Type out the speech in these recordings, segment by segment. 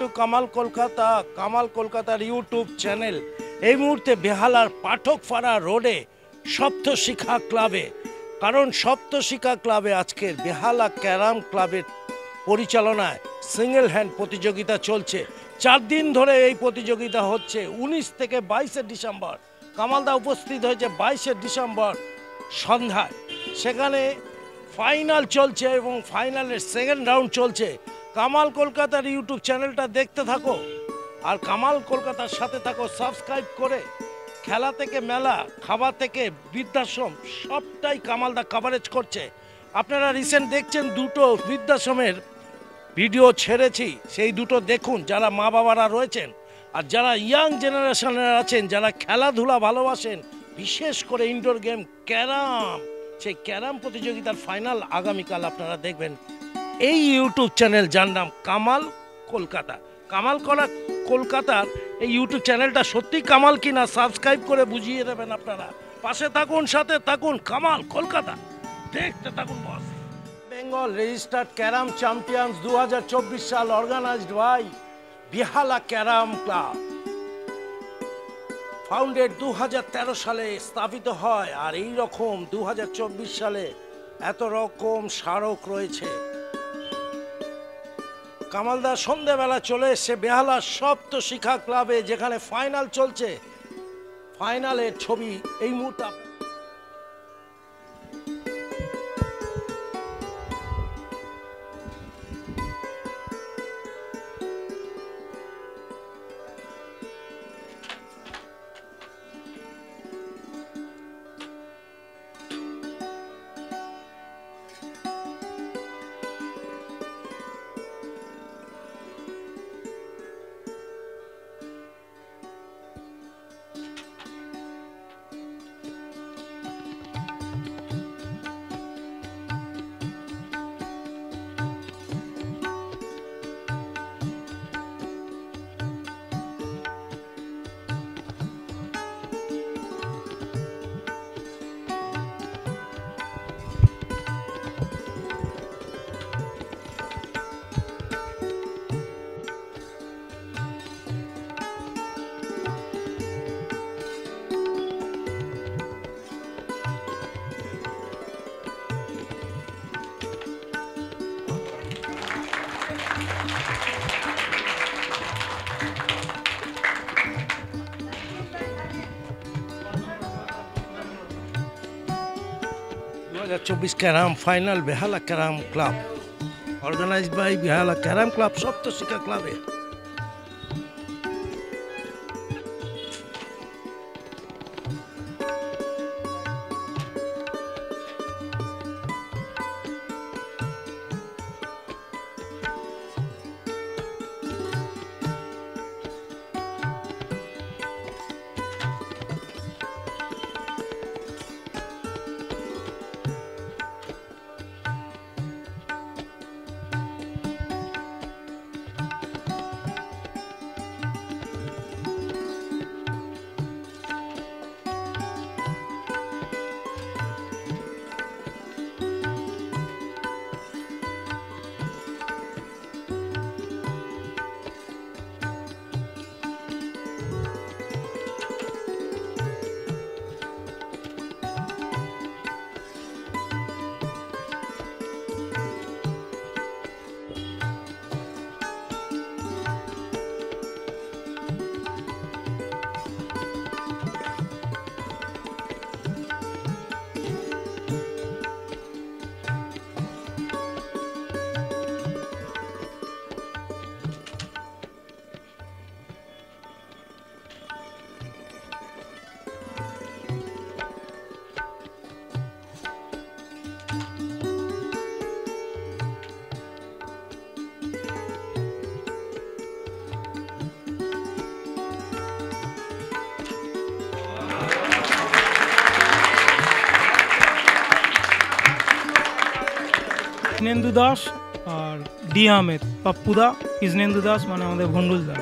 Two Kamal কলকাতার YouTube channel. এই মুহূর্তে বেহালার পাঠকপাড়া রোডে সপ্তশিখা ক্লাবে, কারণ সপ্তশিখা ক্লাবে আজকের বেহালা ক্যারাম ক্লাবের পরিচালনায় সিঙ্গেল হ্যান্ড প্রতিযোগিতা চলছে। 4 দিন ধরে এই প্রতিযোগিতা হচ্ছে। 19 থেকে 22 ডিসেম্বর কামালদা উপস্থিত হয়েছে 22 ডিসেম্বর সন্ধ্যায়। সেখানে ফাইনাল চলছে এবং ফাইনালের সেকেন্ড রাউন্ড চলছে। কামাল কলকাতার ইউটিউব চ্যানেলটা দেখতে থাকো আর কামাল কলকাতার সাথে থাকো সাবস্ক্রাইব করে। খেলা থেকে মেলা, খাবার থেকে বৃদ্ধাশ্রম সবটাই কামালদা কভারেজ করছে। আপনারা রিসেন্ট দেখছেন 2টো বৃদ্ধাশ্রমের ভিডিও ছেড়েছি, সেই 2টো দেখুন যারা মা বাবারা রয়েছেন। আর যারা ইয়াং জেনারেশনের আছেন, যারা খেলাধুলা ভালোবাসেন, বিশেষ করে ইনডোর গেম ক্যারাম, সেই ক্যারাম প্রতিযোগিতার ফাইনাল আগামীকাল আপনারা দেখবেন এই ইউটিউব চ্যানেল, যার নাম কামাল কলকাতা। কলকাতার এই ইউটিউব চ্যানেলটা সত্যি কামাল কিনা সাবস্ক্রাইব করে বুঝিয়ে দেবেন আপনারা। পাশে থাকুন, সাথে থাকুন, কামাল কলকাতা দেখতে থাকুন boss. Bengal registered carrom champions 2024 সাল organised by Behala carrom club. Founded 2013 সালে স্থাপিত হয়। আর এই রকম 2024 সালে এত রকম স্মারক রয়েছে। কামালদা সন্ধ্যেবেলা চলে এসছে বেহালা সপ্তশিখা ক্লাবে, যেখানে ফাইনাল চলছে। ফাইনালের ছবি এই মুহূর্তে চব্বিশ carrom final Behala carrom club, organised by Behala carrom club Saptashikha ক্লাবে। ইজনেন্দু দাস আর ডি আহমেদ, পাপ্পুদা, ইজনেন্দু দাস মানে আমাদের ভন্ডুলদা।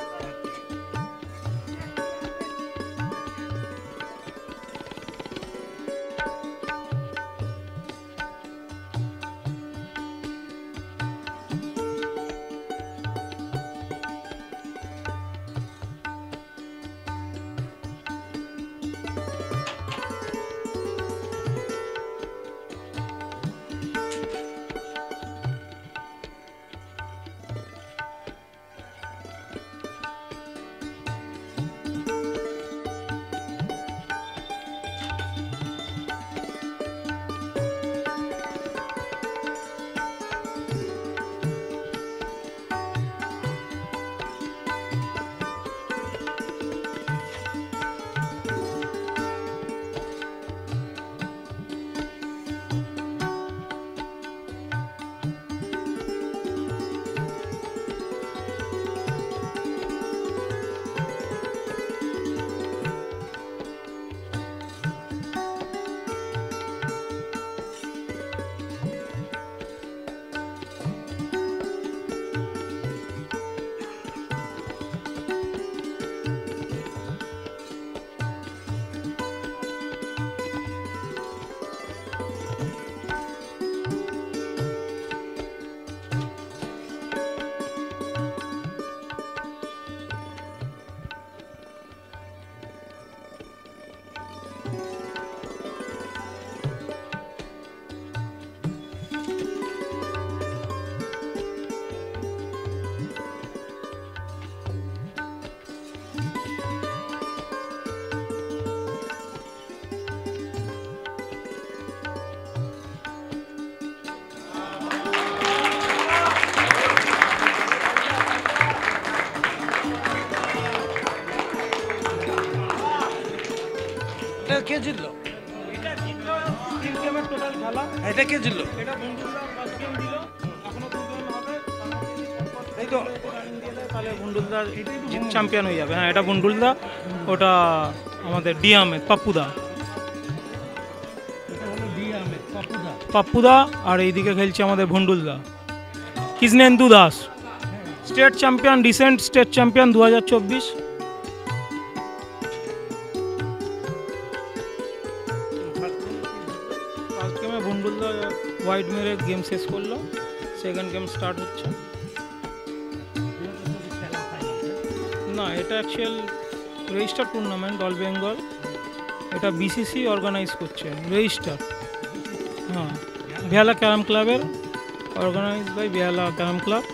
জিতলো? এটা জিতলো 3 গেমের টোটাল খেলা। এটা কে জিতলো? এটা বন্ডুলদা ফার্স্ট গেম দিল, এখনো 2 গেম হবে। এই তো তাহলে বন্ডুলদা চ্যাম্পিয়ন হয়ে যাবে। হ্যাঁ, এটা বন্ডুলদা, ওটা আমাদের ডি আহমেদ পাপ্পুদা। পাপ্পুদা আর এইদিকে খেলছে আমাদের ভন্ডুলদা Krishnendu Das, state champion, recent state champion 2024। First গেমে ভন্ডুলদা ওয়াইড মেরে গেম শেষ করলো, সেকেন্ড গেম স্টার্ট হচ্ছে। না, এটা actual register tournament, all Bengal. এটা বিসিসি অর্গানাইজ করছে, রেজিস্টার। হ্যাঁ, বেহালা ক্যারাম ক্লাবের, organise by Behala carrom club.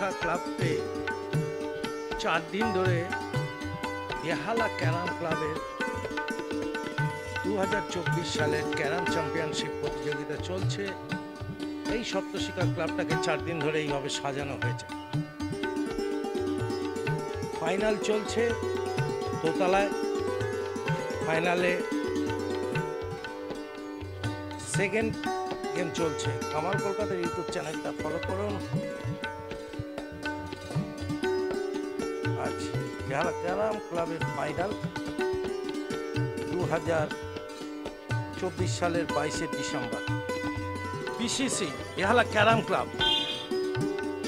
শিক্ষা ক্লাবে 4 দিন ধরে বেহালা ক্যারাম ক্লাবের 2024 সালের ক্যারাম চ্যাম্পিয়নশিপ প্রতিযোগিতা চলছে। এই সপ্তশিক্ষা ক্লাবটাকে 4 দিন ধরে এইভাবে সাজানো হয়েছে। ফাইনাল চলছে দোতলায়। ফাইনালে সেকেন্ড গেম চলছে। কামাল কলকাতার ইউটিউব চ্যানেলটা ফলো করুন। আজ বেহালা ক্যারাম ক্লাবের ফাইনাল 2024 সালের 22শে ডিসেম্বর। বিসিসি বেহালা ক্যারাম ক্লাব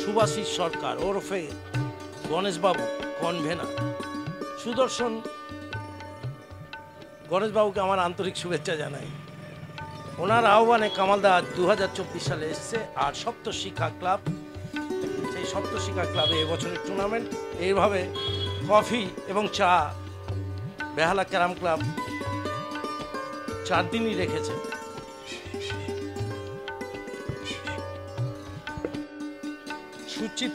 সুভাষিস সরকার ওরফে গণেশবাবু কনভেনার, সুদর্শন গণেশবাবুকে আমার আন্তরিক শুভেচ্ছা জানাই। ওনার আহ্বানে কামালদা 2024 সালে এসছে। আর সপ্তশিক্ষা ক্লাব, সেই সপ্তশিক্ষা ক্লাবে এবছরের টুর্নামেন্ট এইভাবে কফি এবং চা বেহালা ক্যারাম ক্লাব 4 দিনই রেখেছে। সুচিত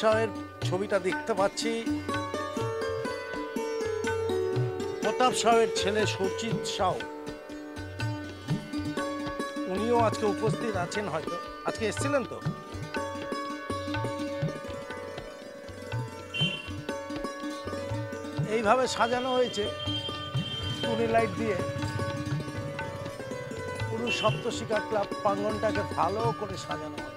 সাউয়ের ছবিটা দেখতে পাচ্ছি। প্রতাপ সাউয়ের ছেলে সুচিত সাউ, উনিও আজকে উপস্থিত আছেন, হয়তো আজকে এসেছিলেন। তো এইভাবে সাজানো হয়েছে টুনি লাইট দিয়ে। পুরো সপ্তশিক্ষা ক্লাব প্রাঙ্গণটাকে ভালো করে সাজানো হয়।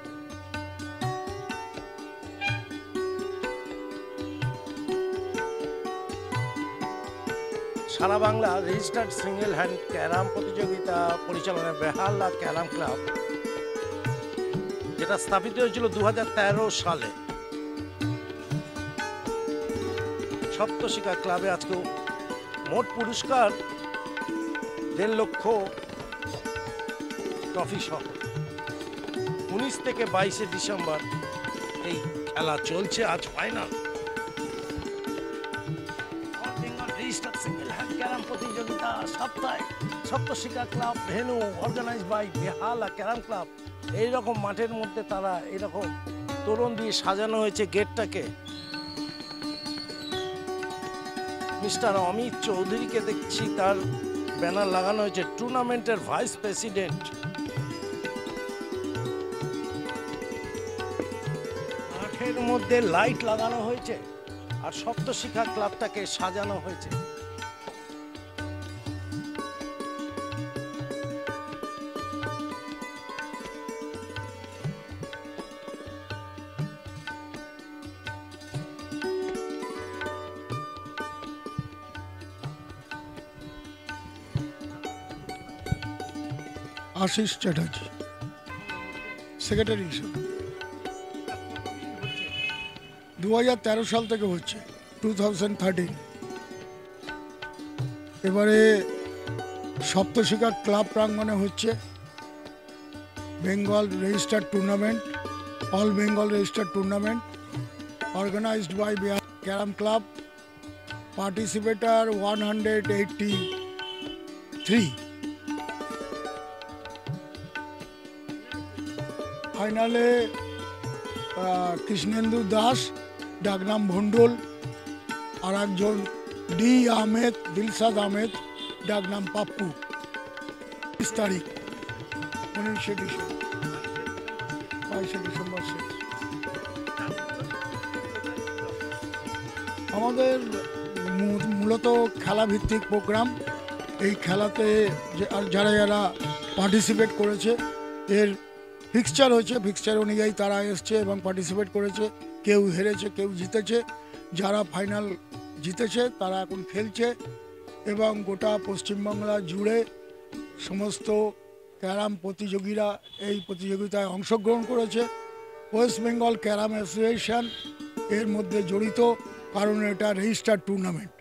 সারা Bangla registered single hand carrom প্রতিযোগিতা পরিচালনা বেহালা ক্যারাম ক্লাব, যেটা স্থাপিত হয়েছিল 2013 সালে। সপ্তশিক্ষা ক্লাবে আজকে মোট পুরস্কার 1.5 লক্ষ ট্রফি সহ। 19 থেকে 22শে ডিসেম্বর এই খেলা চলছে। আজ ফাইনাল। সিঙ্গেল হ্যান্ড ক্যারাম প্রতিযোগিতা সপ্তাহে Saptashikha club venue organise by Behala carrom club. এইরকম মাঠের মধ্যে তারা এরকম তোরণ দিয়ে সাজানো হয়েছে গেটটাকে। মিস্টার অমিত চৌধুরীকে দেখছি, তার ব্যানার লাগানো হয়েছে, টুর্নামেন্টের ভাইস প্রেসিডেন্ট। মাঠের মধ্যে লাইট লাগানো হয়েছে আর সপ্তশিক্ষা ক্লাবটাকে সাজানো হয়েছে। আশিস চ্যাটার্জি, সেক্রেটারি হিসেবে। 2013 সাল থেকে হচ্ছে, 2013। এবারে সপ্তশিক্ষা ক্লাব প্রাঙ্গণে হচ্ছে Bengal registered tournament, all Bengal registered tournament organised by Behala carrom club. Participator 183। ফাইনালে কৃষ্ণেন্দু দাস, ডাকনাম ভন্ডল, আর একজন ডি আহমেদ, দিলশাদ আহমেদ, ডাকনাম পাপ্পু। 30 তারিখ 19শে ডিসেম্বর, 22শে ডিসেম্বর শেষ। আমাদের মূলত খেলাভিত্তিক প্রোগ্রাম। এই খেলাতে যারা যারা পার্টিসিপেট করেছে এর ফিক্সচার হয়েছে, ফিক্সচার অনুযায়ী তারা এসছে এবং পার্টিসিপেট করেছে। কেউ হেরেছে, কেউ জিতেছে। যারা ফাইনাল জিতেছে তারা এখন খেলছে এবং গোটা পশ্চিমবাংলা জুড়ে সমস্ত ক্যারাম প্রতিযোগীরা এই প্রতিযোগিতায় অংশগ্রহণ করেছে। ওয়েস্ট বেঙ্গল ক্যারাম অ্যাসোসিয়েশন এর মধ্যে জড়িত, কারণ এটা রেজিস্টার্ড টুর্নামেন্ট।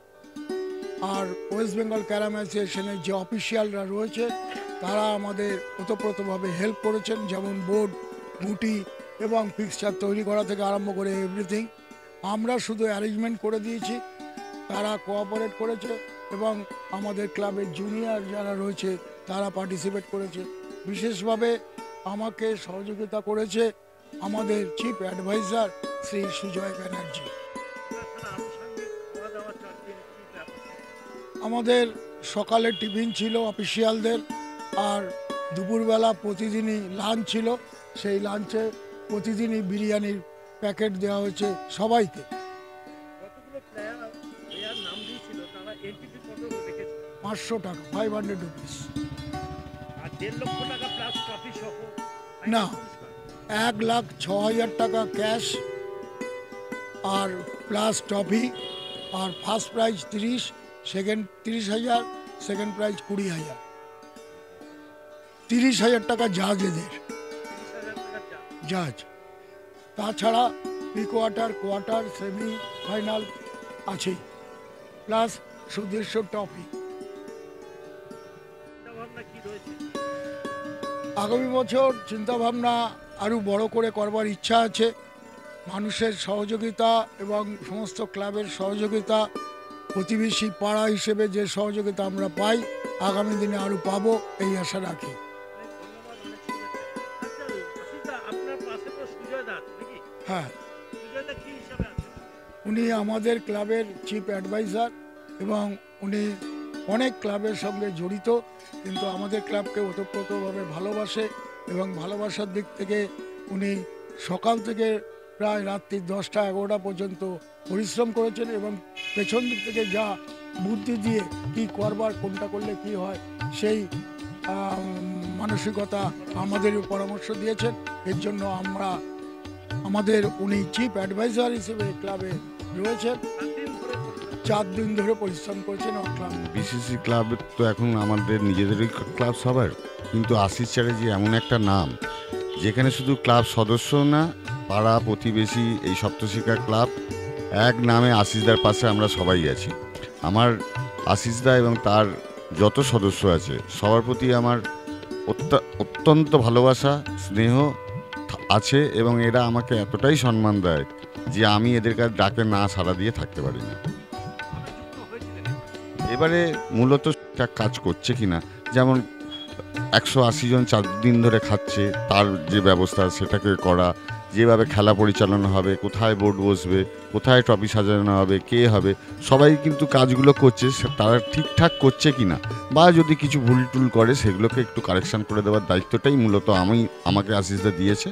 আর ওয়েস্ট বেঙ্গল ক্যারাম অ্যাসোসিয়েশনের যে অফিসিয়ালরা রয়েছে তারা আমাদের ওতপ্রোতভাবে হেল্প করেছেন, যেমন বোর্ড, গুটি এবং ফিক্সচার তৈরি করা থেকে আরম্ভ করে এভরিথিং। আমরা শুধু অ্যারেঞ্জমেন্ট করে দিয়েছি, তারা কোঅপারেট করেছে এবং আমাদের ক্লাবের জুনিয়র যারা রয়েছে তারা পার্টিসিপেট করেছে। বিশেষভাবে আমাকে সহযোগিতা করেছে আমাদের চিফ অ্যাডভাইজার শ্রী সুজয় ব্যানার্জি। আমাদের সকালে টিফিন ছিল অফিসিয়ালদের, আর দুপুরবেলা প্রতিদিনই লাঞ্চ ছিল। সেই লাঞ্চে প্রতিদিনই বিরিয়ানির প্যাকেট দেওয়া হয়েছে সবাইকে। 500 টাকা, 500 রুপিস। না, 1,06,000 টাকা ক্যাশ আর প্লাস ট্রফি। আর first prize 30, second 30,000, second prize 20,000। 30,000 টাকা জাজেদের, জাজ। তাছাড়া pre quarter, quarter, semi final আছেই, প্লাস সুদৃশ্য ট্রফি। আগামী বছর চিন্তাভাবনা আরও বড় করে করবার ইচ্ছা আছে। মানুষের সহযোগিতা এবং সমস্ত ক্লাবের সহযোগিতা, প্রতিবেশী পাড়া হিসেবে যে সহযোগিতা আমরা পাই, আগামী দিনে আরও পাবো এই আশা রাখি। হ্যাঁ, উনি আমাদের ক্লাবের চিফ অ্যাডভাইজার এবং উনি অনেক ক্লাবের সঙ্গে জড়িত, কিন্তু আমাদের ক্লাবকে ওতপ্রোতভাবে ভালোবাসে এবং ভালোবাসার দিক থেকে উনি সকাল থেকে প্রায় রাত্রি 10টা 11টা পর্যন্ত পরিশ্রম করেছেন এবং পেছন দিক থেকে যা বুদ্ধি দিয়ে কি করবার, কোনটা করলে কি হয়, সেই মানসিকতা আমাদের পরামর্শ দিয়েছেন। এর জন্য আমাদের উনি চিফ অ্যাডভাইজার হিসেবে ক্লাবে রয়েছেন। 4 দিন ধরে পরিশ্রম করেছেন। বিসিসি ক্লাব তো এখন আমাদের নিজেদেরই ক্লাব সবার, কিন্তু আশিস চ্যাটার্জি এমন একটা নাম যেখানে শুধু ক্লাব সদস্য না, পাড়া প্রতিবেশী, এই সপ্তশিক্ষা ক্লাব এক নামে আশিসদার পাশে আমরা সবাই আছি। আমার আশিসদা এবং তার যত সদস্য আছে সবার প্রতি আমার অত্যন্ত ভালোবাসা, স্নেহ আছে এবং এরা আমাকে এতটাই সম্মান দেয় যে আমি এদের কাছে ডাকে না সাড়া দিয়ে থাকতে পারি না। এবারে মূলত কাজ করছে কিনা, যেমন 180 জন 4 দিন ধরে খাচ্ছে, তার যে ব্যবস্থা সেটাকে করা, যেভাবে খেলা পরিচালনা হবে, কোথায় বোর্ড বসবে, কোথায় ট্রফি সাজানো হবে, কে হবে, সবাই কিন্তু কাজগুলো করছে। তারা ঠিকঠাক করছে কিনা বা যদি কিছু ভুল টুল করে সেগুলোকে একটু কারেকশান করে দেওয়ার দায়িত্বটাই মূলত আমাকে আশিসদা দিয়েছে।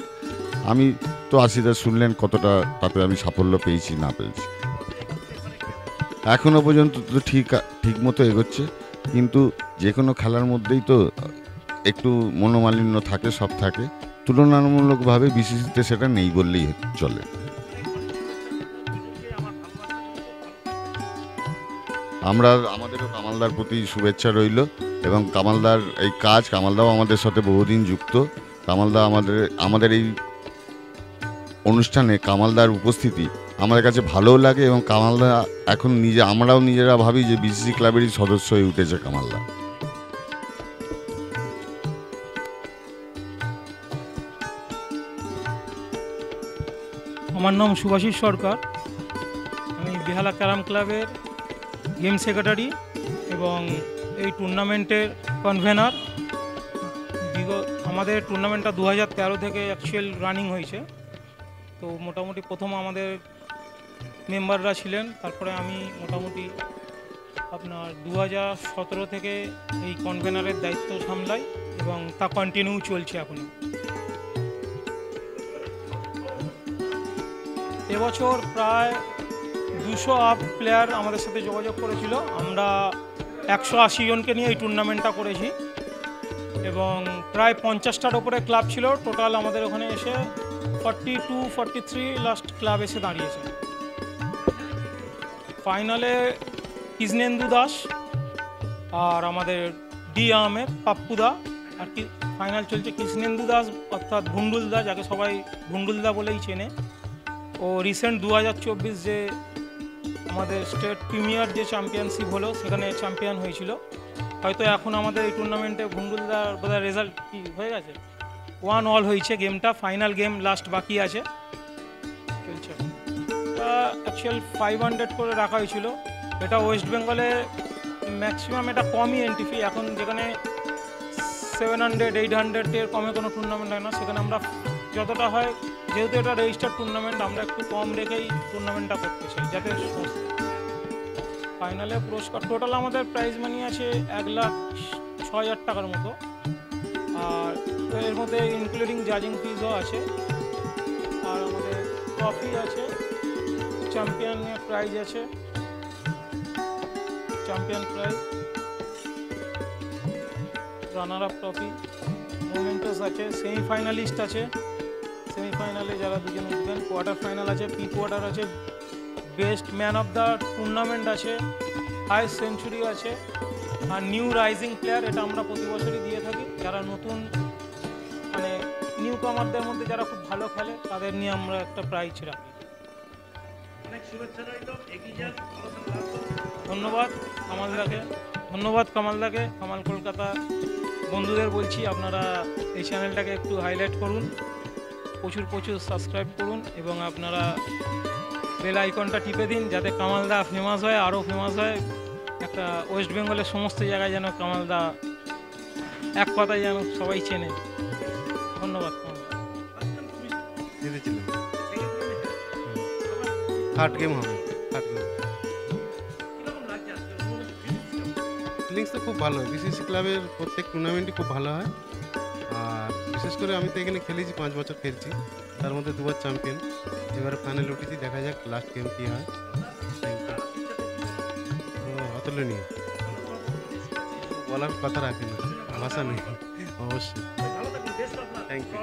আমি তো আশিসদা শুনলেন কতটা তাতে আমি সাফল্য পেয়েছি না পেয়েছি। এখনও পর্যন্ত তো ঠিক মতো এগোচ্ছে, কিন্তু যে কোনো খেলার মধ্যেই তো একটু মনোমালিন্য থাকে, সব থাকে। তুলনামূলকভাবে বিসিসিতে সেটা নেই বললেই চলে। আমাদেরও কামালদার প্রতি শুভেচ্ছা রইল এবং কামালদার এই কাজ, কামালদাও আমাদের সাথে বহুদিন যুক্ত। কামালদা আমাদের এই অনুষ্ঠানে কামালদার উপস্থিতি আমাদের কাছে ভালোও লাগে এবং কামালদা এখন আমরাও নিজেরা ভাবি যে বিসিসি ক্লাবেরই সদস্য হয়ে উঠেছে কামালদা। আমার নাম সুভাষিস সরকার, আমি বেহালা ক্যারাম ক্লাবের গেম সেক্রেটারি এবং এই টুর্নামেন্টের কনভেনার। আমাদের টুর্নামেন্টটা 2013 থেকে অ্যাকচুয়াল রানিং হয়েছে। তো মোটামুটি প্রথম আমাদের মেম্বাররা ছিলেন, তারপরে আমি মোটামুটি আপনার 2017 থেকে এই কনভেনারের দায়িত্ব সামলাই এবং তা কন্টিনিউ চলছে এখনও। এবছর প্রায় 200 আপ প্লেয়ার আমাদের সাথে যোগাযোগ করেছিল। আমরা 180 জনকে নিয়ে এই টুর্নামেন্টটা করেছি এবং প্রায় 50টার ওপরে ক্লাব ছিল টোটাল। আমাদের ওখানে এসে 42-43 লাস্ট ক্লাব এসে দাঁড়িয়েছে। ফাইনালে কৃষ্ণেন্দু দাস আর আমাদের ডি আহমেদ, পাপ্পুদা, আর কি ফাইনাল চলছে। কৃষ্ণেন্দু দাস অর্থাৎ ভুন্ডুলদা, যাকে সবাই ভুন্ডুলদা বলেই চেনে, ও রিসেন্ট 2024 যে আমাদের স্টেট প্রিমিয়ার যে চ্যাম্পিয়নশিপ হলো সেখানে চ্যাম্পিয়ন হয়েছিল। হয়তো এখন আমাদের এই টুর্নামেন্টে ভুন্ডুলদার বোধহয় রেজাল্ট কি হয়ে গেছে, 1-1 হয়েছে গেমটা। ফাইনাল গেম লাস্ট বাকি আছে, চলছে। অ্যাকচুয়াল 500 করে রাখা হয়েছিল। এটা ওয়েস্ট বেঙ্গলে ম্যাক্সিমাম এটা কমই এন্ট্রি ফি। এখন যেখানে 700-800 এর কমে কোনো টুর্নামেন্ট হয় না। সেখানে আমরা যতটা হয়, যেহেতু এটা রেজিস্টার্ড টুর্নামেন্ট, আমরা একটু কম রেখেই টুর্নামেন্টটা করতে চাই, যাতে ফাইনালে পুরস্কার টোটাল আমাদের প্রাইজ মানি আছে 1,06,000 টাকার মতো। আর এর মধ্যে ইনক্লুডিং জাজিং ফিজও আছে। আর আমাদের ট্রফি আছে, চ্যাম্পিয়নের প্রাইজ আছে, champion prize, runner up trophy, mementos আছে, সেমিফাইনালিস্ট আছে, সেমিফাইনালে যারা দুজন উঠবেন, কোয়ার্টার ফাইনাল আছে, প্রি কোয়ার্টার আছে, best man of the tournament আছে, হাইস্ট সেঞ্চুরি আছে, আর নিউ রাইজিং প্লেয়ার, এটা আমরা প্রতি বছরই দিয়ে থাকি। যারা নতুন মানে নিউ কামারদের মধ্যে যারা খুব ভালো খেলে তাদের নিয়ে আমরা একটা প্রাইজ রাখি। ধন্যবাদ কামালদাকে, কামাল কলকাতা বন্ধুদের বলছি, আপনারা এই চ্যানেলটাকে একটু হাইলাইট করুন, প্রচুর সাবস্ক্রাইব করুন, এবং আপনারা বেল আইকনটা টিপে দিন, যাতে কামালদা ফেমাস হয়, আরও ফেমাস হয়। একটা ওয়েস্ট বেঙ্গলের সমস্ত জায়গায় যেন কামালদা এক কথায় যেন সবাই চেনে। ধন্যবাদ কামালদা। থার্ড গেম হবে, ফিলিংস তো খুব ভালো। বিসিসি ক্লাবের প্রত্যেক টুর্নামেন্টই খুব ভালো হয়। আর বিশেষ করে আমি তো এখানে খেলেছি, 5 বছর খেলছি, তার মধ্যে 2বার চ্যাম্পিয়ন। এবারে ফাইনাল উঠেছি, দেখা যাক লাস্ট গেম কী হয়। অতুলনীয়, বলার কথা রাখি না, ভাষা নেই। অবশ্যই, thank you.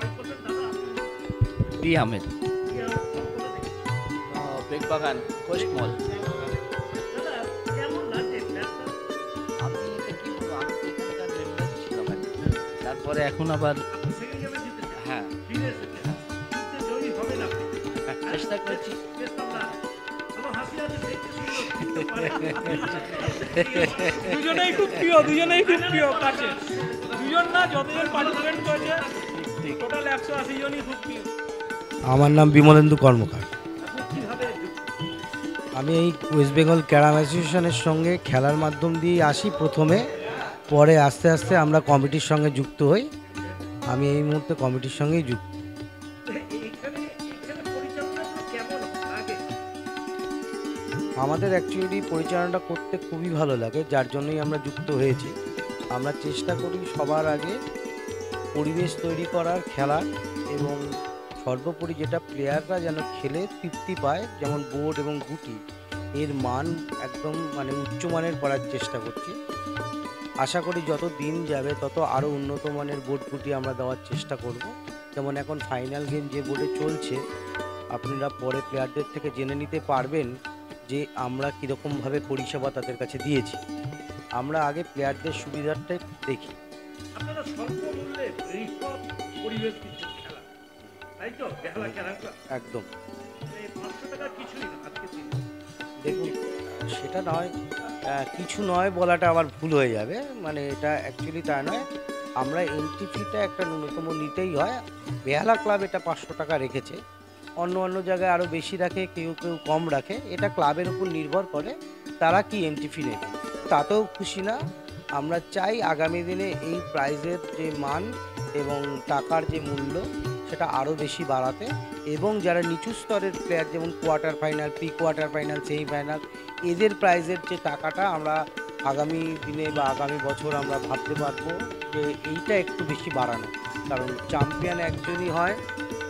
B Ahmed, Beckbagan Quest mall. আমি এটা কি বলবো, আমি তো এখানকার রেগুলার ছিলাম আর কি। তারপরে এখন আবার হ্যাঁ চেষ্টা করছি। দুজনেই খুব প্রিয় কাছে, দুজন না যতজন পার্টিসিপেট করেছে টোটাল 180 জনই খুব প্রিয়। আমার নাম বিমলেন্দু কর্মকার। আমি এই ওয়েস্ট বেঙ্গল ক্যারাম অ্যাসোসিয়েশনের সঙ্গে খেলার মাধ্যম দিয়ে আসি প্রথমে, পরে আস্তে আস্তে আমরা কমিটির সঙ্গে যুক্ত হই। আমি এই মুহূর্তে কমিটির সঙ্গেই যুক্ত। আমাদের অ্যাকচুয়ালি পরিচালনাটা করতে খুবই ভালো লাগে, যার জন্যই আমরা যুক্ত হয়েছি। আমরা চেষ্টা করি সবার আগে পরিবেশ তৈরি করার খেলার, এবং সর্বোপরি যেটা প্লেয়াররা যেন খেলে তৃপ্তি পায়, যেমন বোর্ড এবং গুটি এর মান একদম মানে উচ্চমানের করার চেষ্টা করছি। আশা করি যত দিন যাবে তত আরও উন্নত মানের বোর্ড গুটি আমরা দেওয়ার চেষ্টা করব। যেমন এখন ফাইনাল গেম যে বোর্ডে চলছে, আপনারা পরে প্লেয়ারদের থেকে জেনে নিতে পারবেন যে আমরা কীরকমভাবে পরিষেবা তাদের কাছে দিয়েছি। আমরা আগে প্লেয়ারদের সুবিধাটাই দেখি। আপনারা স্বল্প মূল্যে পরিবেশ দিচ্ছেন খেলা, তাই তো? বেহালা ক্যারাম ক্লাব একদম 500 টাকা কিছুই না আজকে দিন। দেখুন, সেটা নয়, কিছু নয় বলাটা আবার ভুল হয়ে যাবে, মানে এটা অ্যাকচুয়ালি তা নয়। আমরা এন্ট্রি ফিটা একটা ন্যূনতম নিতেই হয়। বেহালা ক্লাব এটা 500 টাকা রেখেছে, অন্য জায়গায় আরও বেশি রাখে, কেউ কম রাখে। এটা ক্লাবের উপর নির্ভর করে তারা কি এন্ট্রি ফি নেবে। তাতেও খুশি না, আমরা চাই আগামী দিনে এই প্রাইজের যে মান এবং টাকার যে মূল্য সেটা আরও বেশি বাড়াতে, এবং যারা নিচু স্তরের প্লেয়ার যেমন quarter final, pre quarter final, semifinal, এদের প্রাইজের যে টাকাটা আমরা আগামী দিনে বা আগামী বছর আমরা ভাবতে পারবো যে এইটা একটু বেশি বাড়ানো। কারণ চ্যাম্পিয়ন একজনই হয়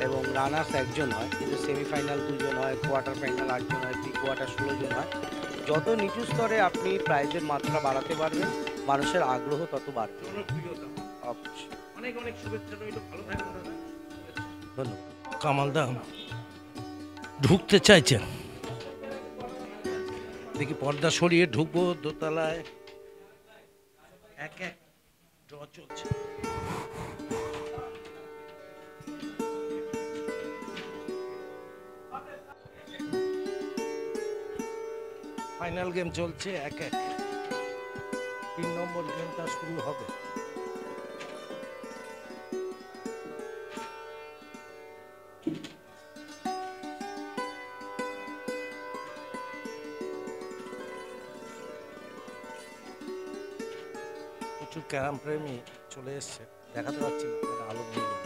এবং রানার্স একজন হয়, কিন্তু সেমিফাইনাল 2 জন হয়, কোয়ার্টার ফাইনাল 8 জন হয়, প্রি কোয়ার্টার 16 জন হয়। যত নিচু স্তরে আপনি প্রাইজের মাত্রা বাড়াতে পারবেন, মানুষের আগ্রহ তত বাড়বে। জনপ্রিয়তা। অবশ্যই। অনেক অনেক শুভেচ্ছা রইল, ভালো থাকবেন দাদা। ধন্যবাদ। কামালদা ঢুকতে চাইছেন, দেখি পর্দা সরিয়ে ঢুকবো দোতলায়। এক ড্র চলছে। ফাইনাল গেম চলছে 1-1। 3 নম্বর গেমটা শুরু হবে। প্রচুর ক্যারাম প্রেমী চলে এসছে, দেখাতে পাচ্ছি না, এটা আলো দিয়ে দিন।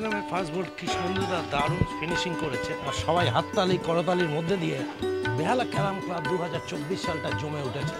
নামে ফার্স্ট বোর্ড কৃষ্ণেন্দুদা দারুণ ফিনিশিং করেছে, আর সবাই হাততালি করতালির মধ্যে দিয়ে বেহালা ক্যারাম ক্লাব 2024 সালটা জমে উঠেছে।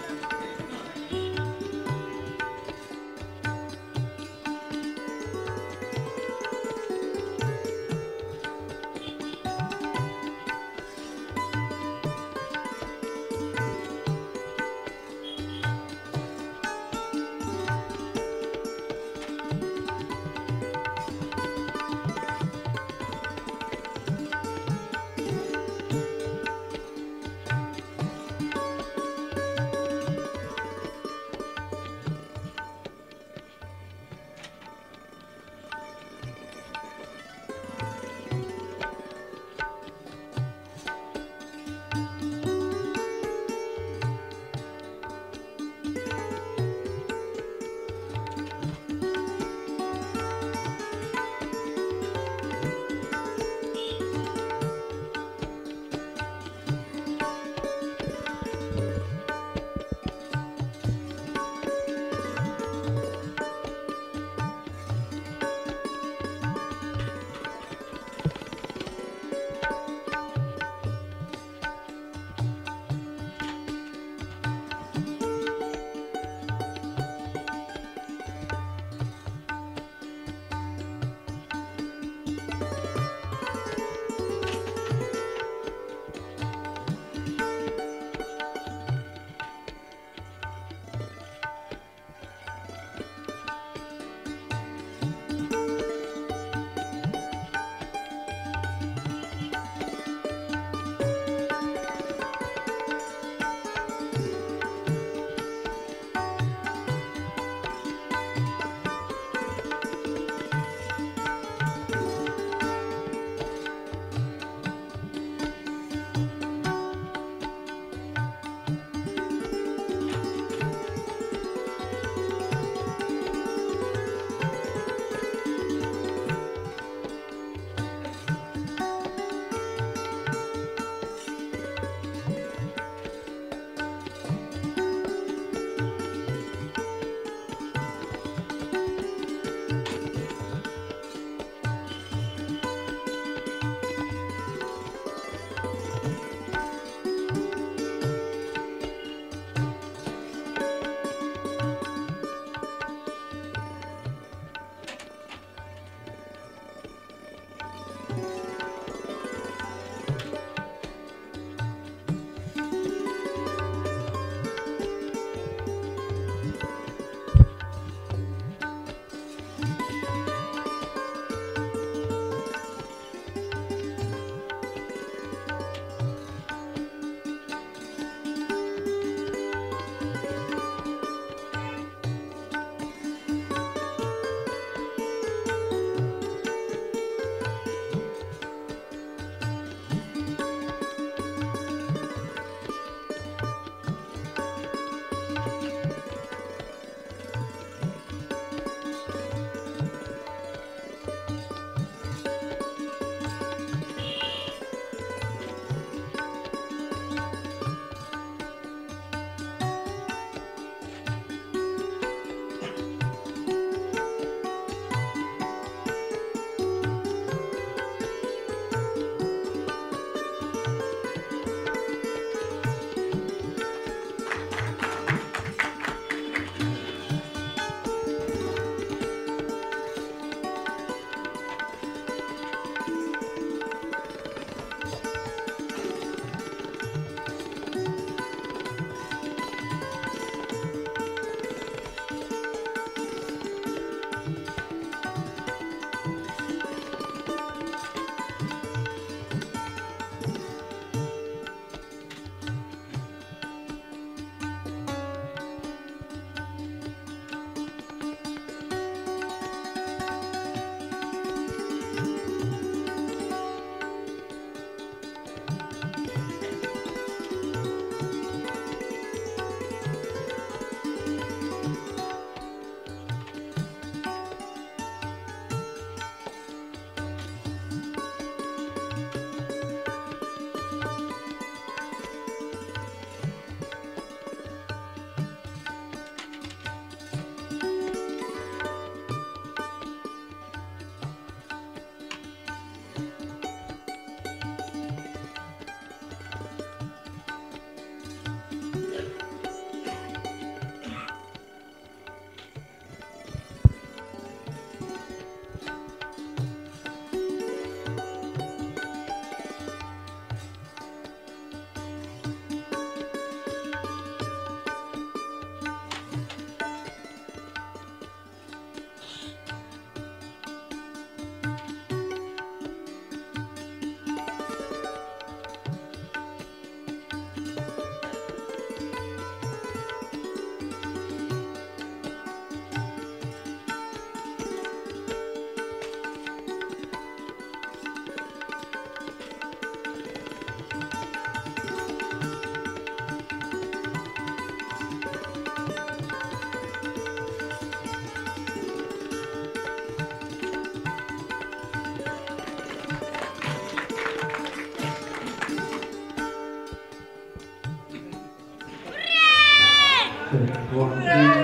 বর্তমান